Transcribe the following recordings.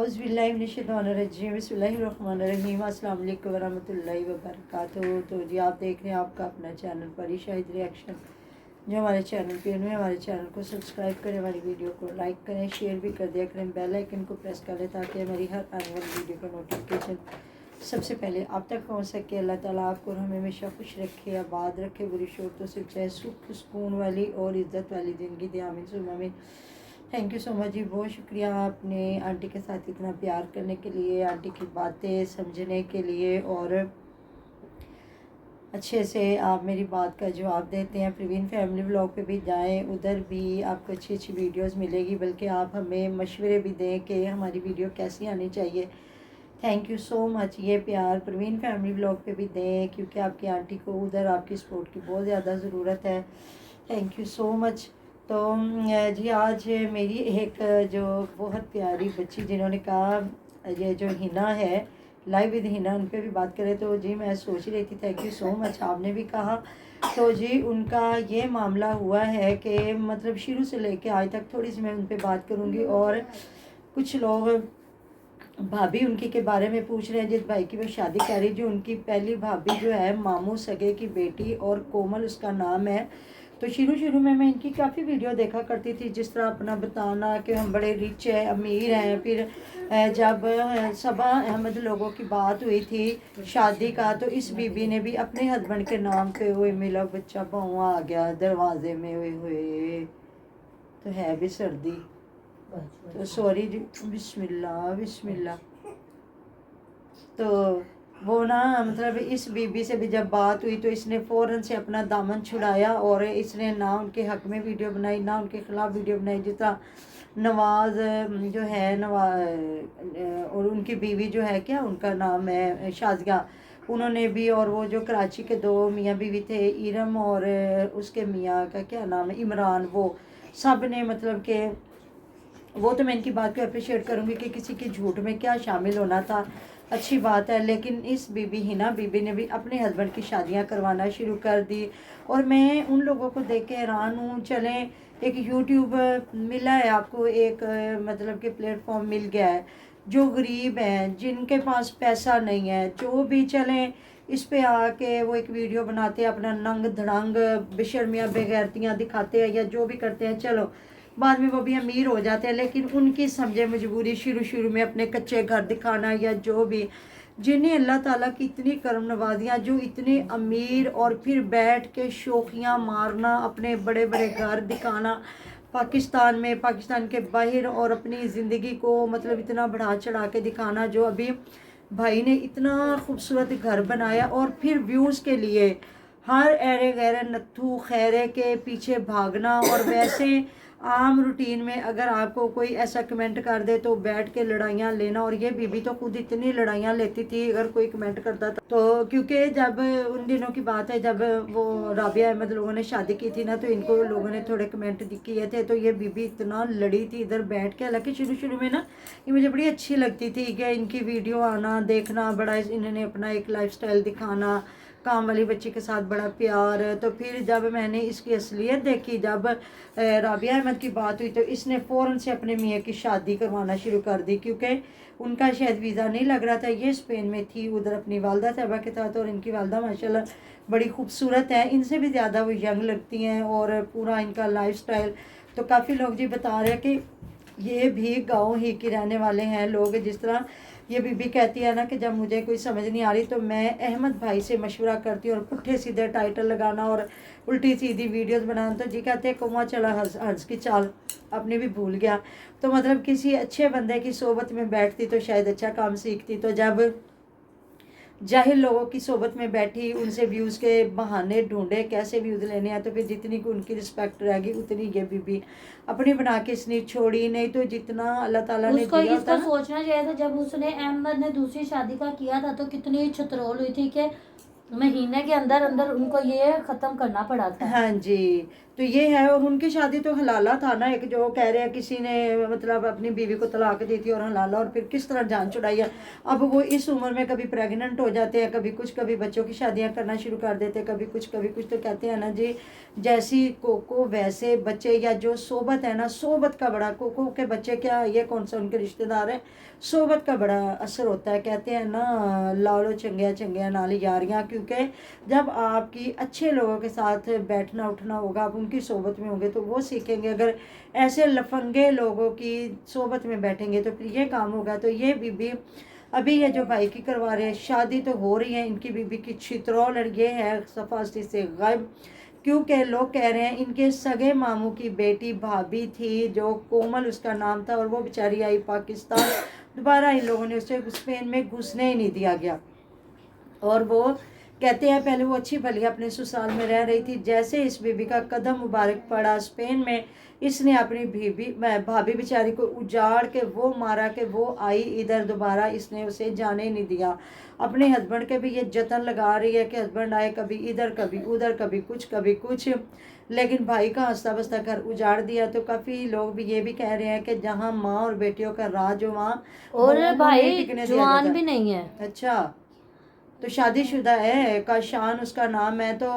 औज़ुबिल्लाहिमिनश्शैतानिर्रजीम बिस्मिल्लाहिर्रहमानिर्रहीम अस्सलाम वालेकुम वरहमतुल्लाहि वबरकातुहू। तो जी आप देख रहे हैं आपका अपना चैनल परी शाहिद रिएक्शन। जो हमारे चैनल पे हुए हमारे चैनल को सब्सक्राइब करें, हमारी वीडियो को लाइक करें, शेयर भी कर दिया करें, बेल आइकन को प्रेस कर लें ताकि हमारी हर आने वाली वीडियो का नोटिफिकेशन सबसे पहले आप तक पहुँच सके। अल्लाह ताला आपको हमें हमेशा खुश रखे, आबाद रखे, बुरी शोरतों से चाहे सुख सुकून वाली और इज़्ज़त वाली ज़िंदगी दे। आमीन सुम्मा आमीन। थैंक यू सो मच जी, बहुत शुक्रिया आपने आंटी के साथ इतना प्यार करने के लिए, आंटी की बातें समझने के लिए और अच्छे से आप मेरी बात का जवाब देते हैं। प्रवीण फैमिली व्लॉग पे भी जाएं, उधर भी आपको अच्छी अच्छी वीडियोस मिलेगी, बल्कि आप हमें मशवरे भी दें कि हमारी वीडियो कैसी आनी चाहिए। थैंक यू सो मच, ये प्यार प्रवीण फैमिली व्लॉग पे भी दें क्योंकि आपकी आंटी को उधर आपकी सपोर्ट की बहुत ज़्यादा ज़रूरत है। Thank you so much. तो जी आज मेरी एक जो बहुत प्यारी बच्ची जिन्होंने कहा ये जो हिना है लाइव विद हिना, उन पर भी बात करें तो जी मैं सोच रही थी, थैंक यू सो मच आपने भी कहा। तो जी उनका ये मामला हुआ है कि मतलब शुरू से लेके आज तक थोड़ी सी मैं उन पर बात करूँगी। और कुछ लोग भाभी उनकी के बारे में पूछ रहे हैं जिस भाई की वो शादी कर रही, जो उनकी पहली भाभी जो है मामू सगे की बेटी और कोमल उसका नाम है। तो शुरू में मैं इनकी काफ़ी वीडियो देखा करती थी, जिस तरह अपना बताना कि हम बड़े रिच हैं, अमीर हैं। फिर जब सबा अहमद लोगों की बात हुई थी शादी का, तो इस बीबी ने भी अपने हस्बैंड के नाम पे हुए मिला बच्चा पाँव आ गया दरवाजे में हुए हुए, तो है भी सर्दी, तो सॉरी जी, बिस्मिल्लाह बिस्मिल्लाह। तो वो ना मतलब इस बीबी से भी जब बात हुई तो इसने फ़ौरन से अपना दामन छुड़ाया और इसने ना उनके हक़ में वीडियो बनाई ना उनके ख़िलाफ़ वीडियो बनाई। जिस तरह नवाज़ जो है और उनकी बीवी जो है, क्या उनका नाम है, शाज़िया, उन्होंने भी, और वो जो कराची के दो मियाँ बीवी थे, इरम और उसके मियाँ का क्या नाम है, इमरान, वो सब ने मतलब कि वो तो मैं इनकी बात को अप्रिशिएट करूँगी कि किसी के झूठ में क्या शामिल होना था, अच्छी बात है। लेकिन इस बीबी हिना बीबी ने भी अपने हस्बैंड की शादियां करवाना शुरू कर दी और मैं उन लोगों को देख के हैरान हूँ। चलें, एक यूट्यूब मिला है आपको, एक मतलब कि प्लेटफॉर्म मिल गया है, जो गरीब हैं, जिनके पास पैसा नहीं है, जो भी चलें इस पे आके वो एक वीडियो बनाते हैं, अपना नंग धड़ंग बेशर्मियाँ बेगैरतियाँ दिखाते हैं या जो भी करते हैं, चलो बाद में वो भी अमीर हो जाते हैं। लेकिन उनकी समझे मजबूरी शुरू में अपने कच्चे घर दिखाना या जो भी, जिन्हें अल्लाह ताला की इतनी करम नवाजियाँ, जो इतने अमीर, और फिर बैठ के शोखियाँ मारना, अपने बड़े बड़े घर दिखाना पाकिस्तान में, पाकिस्तान के बाहर, और अपनी ज़िंदगी को मतलब इतना बढ़ा चढ़ा के दिखाना। जो अभी भाई ने इतना खूबसूरत घर बनाया और फिर व्यूज़ के लिए हर एरे गैरे नत्थू खैरे के पीछे भागना। और वैसे आम रूटीन में अगर आपको कोई ऐसा कमेंट कर दे तो बैठ के लड़ाइयाँ लेना। और ये बीबी तो खुद इतनी लड़ाइयाँ लेती थी अगर कोई कमेंट करता था तो, क्योंकि जब उन दिनों की बात है जब वो राबिया अहमद लोगों ने शादी की थी ना, तो इनको लोगों ने थोड़े कमेंट किए थे, तो ये बीबी इतना लड़ी थी इधर बैठ के। हालांकि शुरू में ना ये मुझे बड़ी अच्छी लगती थी कि इनकी वीडियो आना देखना, बड़ा इन्होंने अपना एक लाइफस्टाइल दिखाना, काम वाली बच्ची के साथ बड़ा प्यार। तो फिर जब मैंने इसकी असलियत देखी, जब राबिया अहमद की बात हुई, तो इसने फ़ौरन से अपने मियाँ की शादी करवाना शुरू कर दी, क्योंकि उनका शायद वीज़ा नहीं लग रहा था। ये स्पेन में थी उधर अपनी वालदा साहबा के साथ, और इनकी वालदा माशाल्लाह बड़ी खूबसूरत है, इनसे भी ज़्यादा वो यंग लगती हैं, और पूरा इनका लाइफस्टाइल। तो काफ़ी लोग जी बता रहे हैं कि ये भी गाँव ही के रहने वाले हैं लोग। जिस तरह ये बीबी कहती है ना कि जब मुझे कोई समझ नहीं आ रही तो मैं अहमद भाई से मशवरा करती हूँ, और पुट्ठे सीधे टाइटल लगाना और उल्टी सीधी वीडियोस बनाना। तो जी कहते हैं कौवा चला हंस की चाल अपने भी भूल गया। तो मतलब किसी अच्छे बंदे की सोबत में बैठती तो शायद अच्छा काम सीखती। तो जब जाहिल लोगों की सोबत में बैठी, उनसे व्यूज़ के बहाने ढूंढे कैसे व्यूज़ लेने हैं, तो फिर जितनी को उनकी रिस्पेक्ट रहेगी उतनी ये बीबी अपनी बना के इसने छोड़ी। नहीं तो जितना अल्लाह ताला ने दिया उसको सोचना चाहिए था। जब उसने अहमद ने दूसरी शादी का किया था तो कितनी छतरोल हुई थी कि महीने के अंदर अंदर उनको ये खत्म करना पड़ा था। हाँ जी, तो ये है। और उनकी शादी तो हलाला था ना, एक जो कह रहे हैं किसी ने मतलब अपनी बीवी को तलाक दी थी और हलाला, और फिर किस तरह जान छुड़ाई है। अब वो इस उम्र में कभी प्रेग्नेंट हो जाते हैं, कभी कुछ, कभी बच्चों की शादियां करना शुरू कर देते हैं, कभी कुछ। तो कहते हैं ना जी, जैसी कोको वैसे बच्चे, या जो सोबत है ना, सोबत का बड़ा, कोको के बच्चे क्या, ये कौन सा उनके रिश्तेदार है, सोबत का बड़ा असर होता है। कहते हैं ना, लालो चंगिया चंगिया नाल यारियां, क्योंकि जब आपकी अच्छे लोगों के साथ बैठना उठना होगा, आप उनकी सोबत में होंगे तो वो सीखेंगे। अगर ऐसे लफंगे लोगों की सोबत में बैठेंगे तो फिर ये काम होगा। तो ये बीबी अभी ये जो भाई की करवा रहे हैं, शादी तो हो रही है इनकी बीबी की, छितरौल, और ये है सफास्ती से गायब, क्योंकि लोग कह रहे हैं इनके सगे मामू की बेटी भाभी थी, जो कोमल उसका नाम था, और वो बेचारी आई पाकिस्तान, दोबारा इन लोगों ने उसे स्पेन में घुसने ही नहीं दिया गया। और वो कहते हैं पहले वो अच्छी भली अपने ससुराल में रह रही थी, जैसे इस बीबी का कदम मुबारक पड़ा स्पेन में, इसने अपनी भाभी बेचारी को उजाड़ के वो मारा कि वो आई इधर, दोबारा इसने उसे जाने ही नहीं दिया। अपने हस्बैंड के भी ये जतन लगा रही है कि हस्बैंड आए कभी इधर कभी उधर, कभी कुछ, लेकिन भाई का हंसता बसता घर उजाड़ दिया। तो काफ़ी लोग भी ये भी कह रहे हैं कि जहाँ माँ और बेटियों का राज हो, वहाँ और बहुओं को नहीं भाई टिकने दिया जवान जाता। भी नहीं है। अच्छा, तो शादीशुदा है, काशान उसका नाम है, तो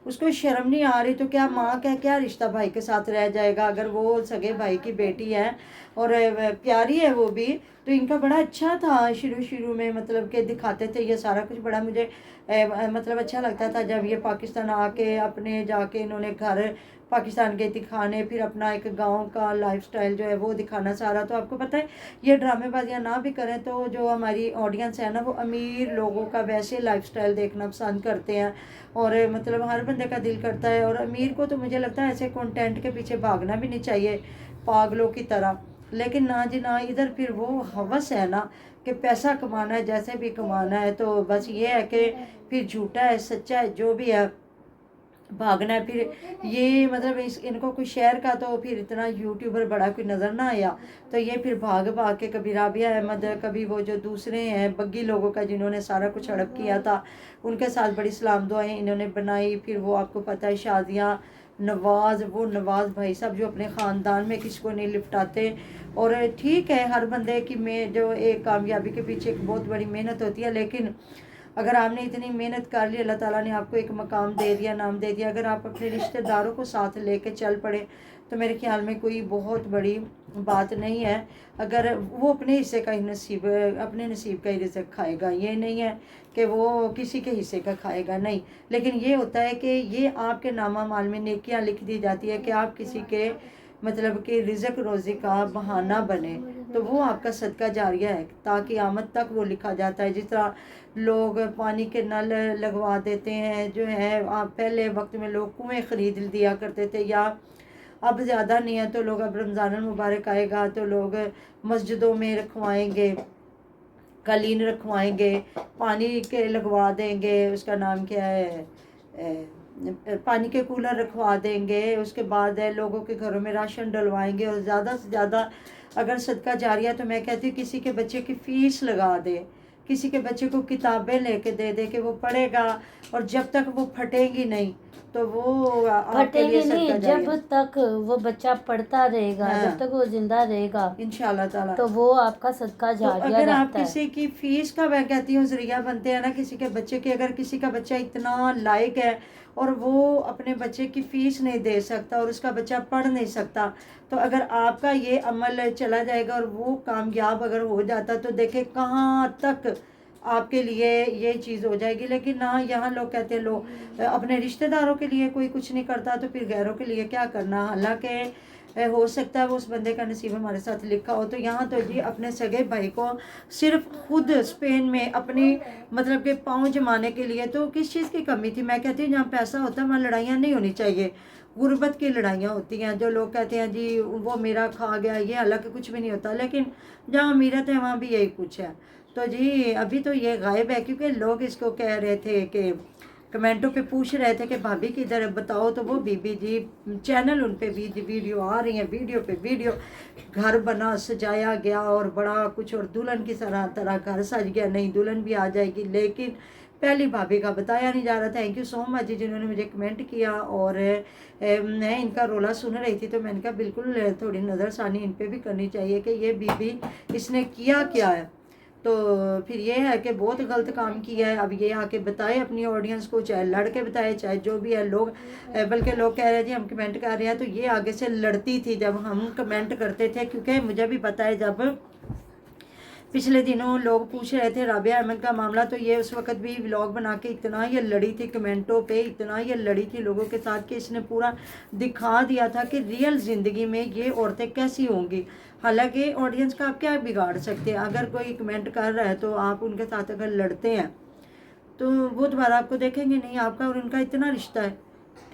उसको शर्म नहीं आ रही, तो क्या माँ का क्या रिश्ता भाई के साथ रह जाएगा, अगर वो सगे भाई की बेटी है और प्यारी है वो भी। तो इनका बड़ा अच्छा था शुरू शुरू में, मतलब कि दिखाते थे ये सारा कुछ, बड़ा मुझे मतलब अच्छा लगता था जब ये पाकिस्तान आके अपने जाके इन्होंने घर पाकिस्तान के दिखाने, फिर अपना एक गांव का लाइफस्टाइल जो है वो दिखाना सारा। तो आपको पता है ये ड्रामेबाजियाँ ना भी करें तो जो हमारी ऑडियंस है ना, वो अमीर लोगों का वैसे लाइफस्टाइल देखना पसंद करते हैं, और मतलब हर बंदे का दिल करता है। और अमीर को तो मुझे लगता है ऐसे कंटेंट के पीछे भागना भी नहीं चाहिए पागलों की तरह। लेकिन ना जी ना, इधर फिर वो हवस है ना कि पैसा कमाना है, जैसे भी कमाना है, तो बस ये है कि फिर झूठा है सच्चा है जो भी है, भागना है। फिर ये मतलब इनको कोई शहर का तो फिर इतना यूट्यूबर बड़ा कोई नज़र ना आया, तो ये फिर भाग भाग के कभी राबिया अहमद, कभी वो जो दूसरे हैं बग्गी लोगों का जिन्होंने सारा कुछ हड़प किया था, उनके साथ बड़ी सलाम दुआएं इन्होंने बनाई। फिर वो आपको पता है शादियाँ, नवाज, वो नवाज भाई साहब जो अपने ख़ानदान में किसी को नहीं लिपटाते। और ठीक है, हर बंदे की में जो एक कामयाबी के पीछे एक बहुत बड़ी मेहनत होती है, लेकिन अगर आपने इतनी मेहनत कर ली, अल्लाह ताला ने आपको एक मकाम दे दिया, नाम दे दिया, अगर आप अपने रिश्तेदारों को साथ लेके चल पड़े तो मेरे ख्याल में कोई बहुत बड़ी बात नहीं है। अगर वो अपने हिस्से का ही नसीब, अपने नसीब का ही रिज़्क़ खाएगा, ये नहीं है कि वो किसी के हिस्से का खाएगा, नहीं। लेकिन ये होता है कि ये आपके नामा माल में नेकियां लिख दी जाती है कि आप किसी के मतलब कि रिज़्क़ रोज़ी का बहाना बने, तो वो आपका सदका जारिया है, ताकि आमद तक वो लिखा जाता है। जिस तरह लोग पानी के नल लगवा देते हैं, जो है आप पहले वक्त में लोग कुएं ख़रीद दिया करते थे, या अब ज़्यादा नहीं है तो लोग, अब रमज़ान मुबारक आएगा तो लोग मस्जिदों में रखवाएंगे, कालीन रखवाएंगे, पानी के लगवा देंगे, उसका नाम क्या है, पानी के कूलर रखवा देंगे, उसके बाद है लोगों के घरों में राशन डलवाएंगे। और ज़्यादा से ज़्यादा अगर सदका जारिया, तो मैं कहती हूँ किसी के बच्चे की फ़ीस लगा दे, किसी के बच्चे को किताबें लेके दे दे कि वो पढ़ेगा, और जब तक वो फटेंगी नहीं तो वो आपके लिए फटेंगे नहीं, सदका जब जारिया, तक वो बच्चा पढ़ता रहेगा, हाँ, जब तक वो जिंदा रहेगा, इंशाल्लाह ताला। तो वो आपका सदका तो जारिया अगर आप रहता है। किसी की फीस का, मैं कहती हूँ जरिया बनते हैं ना किसी के बच्चे के, अगर किसी का बच्चा इतना लायक है और वो अपने बच्चे की फीस नहीं दे सकता और उसका बच्चा पढ़ नहीं सकता, तो अगर आपका ये अमल चला जाएगा और वो कामयाब अगर हो जाता, तो देखे कहाँ तक आपके लिए ये चीज़ हो जाएगी। लेकिन ना, यहाँ लोग कहते हैं लोग अपने रिश्तेदारों के लिए कोई कुछ नहीं करता तो फिर गैरों के लिए क्या करना। हालांकि हो सकता है वो उस बंदे का नसीब हमारे साथ लिखा हो। तो यहाँ तो जी अपने सगे भाई को सिर्फ खुद स्पेन में अपनी मतलब के पाँव जमाने के लिए, तो किस चीज़ की कमी थी। मैं कहती हूँ जहाँ पैसा होता है वहाँ लड़ाइयाँ नहीं होनी चाहिए, गुर्बत की लड़ाइयाँ होती हैं। जो लोग कहते हैं जी वो मेरा खा गया, ये हालांकि कुछ भी नहीं होता, लेकिन जहाँ अमीरत है वहाँ भी यही कुछ है। तो जी अभी तो ये गायब है, क्योंकि लोग इसको कह रहे थे कि कमेंटों पे पूछ रहे थे कि भाभी किधर है बताओ, तो वो बीबी जी चैनल उन पे भी वीडियो आ रही हैं, वीडियो पे वीडियो, घर बना सजाया गया और बड़ा कुछ, और दुल्हन की तरह घर सज गया, नहीं दुल्हन भी आ जाएगी, लेकिन पहली भाभी का बताया नहीं जा रहा। थैंक यू सो मच जी जिन्होंने मुझे कमेंट किया। और मैं इनका रोला सुन रही थी तो मैंने कहा बिल्कुल थोड़ी नज़रसानी इन पे भी करनी चाहिए कि ये बीबी इसने किया क्या है। तो फिर ये है कि बहुत गलत काम किया है। अब ये आके बताए अपनी ऑडियंस को, चाहे लड़के बताए चाहे जो भी है लोग, बल्कि लोग कह रहे हैं जी हम कमेंट कर रहे हैं, तो ये आगे से लड़ती थी जब हम कमेंट करते थे, क्योंकि मुझे भी पता है जब पिछले दिनों लोग पूछ रहे थे राबिया अहमद का मामला, तो ये उस वक्त भी व्लॉग बना के इतना ये लड़ी थी कमेंटों पे, इतना ये लड़ी थी लोगों के साथ कि इसने पूरा दिखा दिया था कि रियल ज़िंदगी में ये औरतें कैसी होंगी। हालांकि ऑडियंस का आप क्या बिगाड़ सकते हैं, अगर कोई कमेंट कर रहा है तो आप उनके साथ अगर लड़ते हैं तो वो दोबारा आपको देखेंगे नहीं, आपका और उनका इतना रिश्ता है,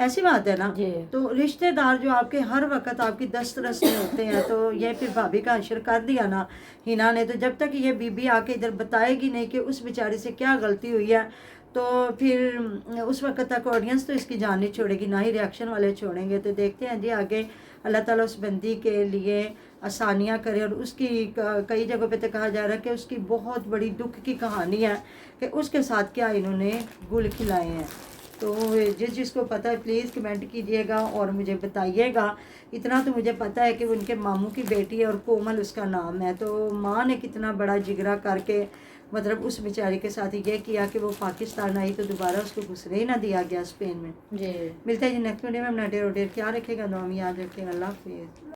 ऐसी बात है ना। तो रिश्तेदार जो आपके हर वक्त आपकी दस्तरस में होते हैं, तो ये फिर भाभी का हशर कर दिया ना हिना ने। तो जब तक ये बीबी आके इधर बताएगी नहीं कि उस बेचारे से क्या गलती हुई है, तो फिर उस वक्त तक ऑडियंस तो इसकी जान नहीं छोड़ेगी, ना ही रिएक्शन वाले छोड़ेंगे। तो देखते हैं जी आगे अल्लाह ताला उस बंदी के लिए आसानियाँ करे। और उसकी कई जगहों पे तो कहा जा रहा है कि उसकी बहुत बड़ी दुख की कहानी है कि उसके साथ क्या इन्होंने गुल खिलाए हैं। तो जिसको पता है प्लीज़ कमेंट कीजिएगा और मुझे बताइएगा। इतना तो मुझे पता है कि वो उनके मामू की बेटी है और कोमल उसका नाम है। तो माँ ने कितना बड़ा जिगरा करके मतलब उस बेचारी के साथ ये किया कि वो पाकिस्तान आई तो दोबारा उसको घुसने ही ना दिया गया स्पेन में। जी मिलता है जी नेक्स्ट वीडियो में। अपना ढेर ढेर क्या रखेगा, दुआ में याद रखेगा। अल्लाह हाफिज़।